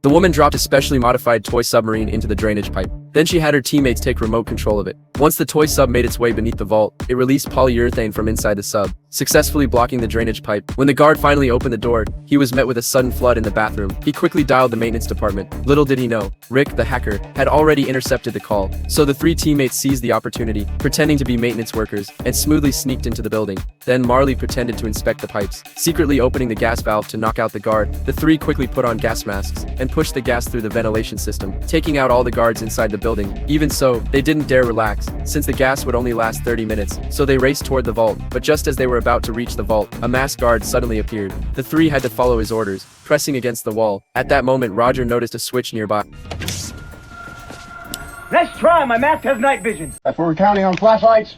The woman dropped a specially modified toy submarine into the drainage pipe. Then she had her teammates take remote control of it. Once the toy sub made its way beneath the vault, it released polyurethane from inside the sub, successfully blocking the drainage pipe. When the guard finally opened the door, he was met with a sudden flood in the bathroom. He quickly dialed the maintenance department. Little did he know, Rick, the hacker, had already intercepted the call. So the three teammates seized the opportunity, pretending to be maintenance workers, and smoothly sneaked into the building. Then Marley pretended to inspect the pipes, secretly opening the gas valve to knock out the guard. The three quickly put on gas masks and pushed the gas through the ventilation system, taking out all the guards inside the building. Even so, they didn't dare relax, since the gas would only last 30 minutes, so they raced toward the vault. But just as they were about to reach the vault, a masked guard suddenly appeared. The three had to follow his orders, pressing against the wall. At that moment, Roger noticed a switch nearby. Nice try, my mask has night vision. If we're counting on flashlights.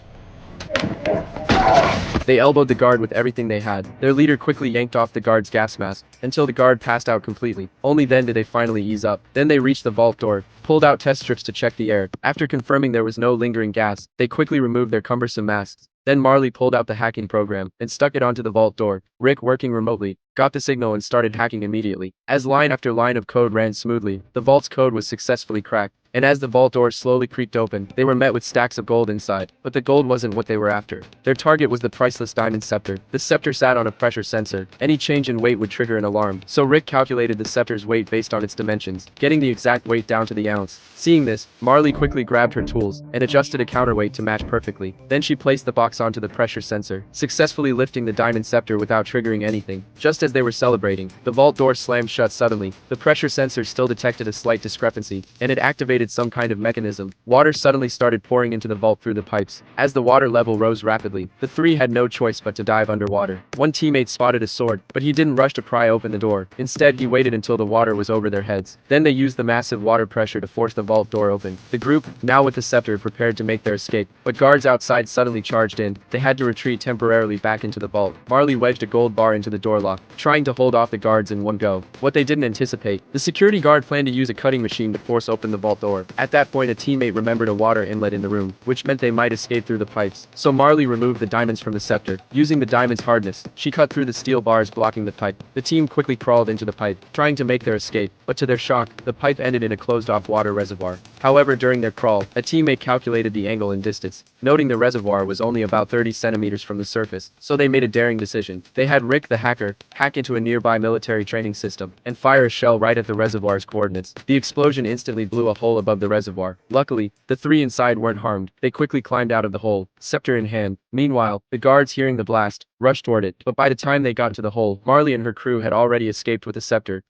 They elbowed the guard with everything they had. Their leader quickly yanked off the guard's gas mask, until the guard passed out completely. Only then did they finally ease up. Then they reached the vault door, pulled out test strips to check the air. After confirming there was no lingering gas, they quickly removed their cumbersome masks. Then Marley pulled out the hacking program and stuck it onto the vault door. Rick, working remotely, got the signal and started hacking immediately. As line after line of code ran smoothly, the vault's code was successfully cracked. And as the vault door slowly creaked open, they were met with stacks of gold inside. But the gold wasn't what they were after. Their target was the priceless diamond scepter. The scepter sat on a pressure sensor. Any change in weight would trigger an alarm. So Rick calculated the scepter's weight based on its dimensions, getting the exact weight down to the ounce. Seeing this, Marley quickly grabbed her tools and adjusted a counterweight to match perfectly. Then she placed the box onto the pressure sensor, successfully lifting the diamond scepter without triggering anything. Just as they were celebrating, the vault door slammed shut suddenly. The pressure sensor still detected a slight discrepancy, and it activated some kind of mechanism. Water suddenly started pouring into the vault through the pipes. As the water level rose rapidly, the three had no choice but to dive underwater. One teammate spotted a sword, but he didn't rush to pry open the door. Instead, he waited until the water was over their heads. Then they used the massive water pressure to force the vault door open. The group, now with the scepter, prepared to make their escape, but guards outside suddenly charged in. They had to retreat temporarily back into the vault. Marley wedged a gold bar into the door lock, trying to hold off the guards in one go. What they didn't anticipate, the security guard planned to use a cutting machine to force open the vault door. At that point, a teammate remembered a water inlet in the room, which meant they might escape through the pipes. So Marley removed the diamonds from the scepter. Using the diamond's hardness, she cut through the steel bars blocking the pipe. The team quickly crawled into the pipe, trying to make their escape, but to their shock, the pipe ended in a closed-off water reservoir. However, during their crawl, a teammate calculated the angle and distance, noting the reservoir was only about 30 centimeters from the surface, so they made a daring decision. They had Rick, the hacker, hack into a nearby military training system, and fire a shell right at the reservoir's coordinates. The explosion instantly blew a hole above the reservoir. Luckily, the three inside weren't harmed. They quickly climbed out of the hole, scepter in hand. Meanwhile, the guards, hearing the blast, rushed toward it, but by the time they got to the hole, Marley and her crew had already escaped with the scepter.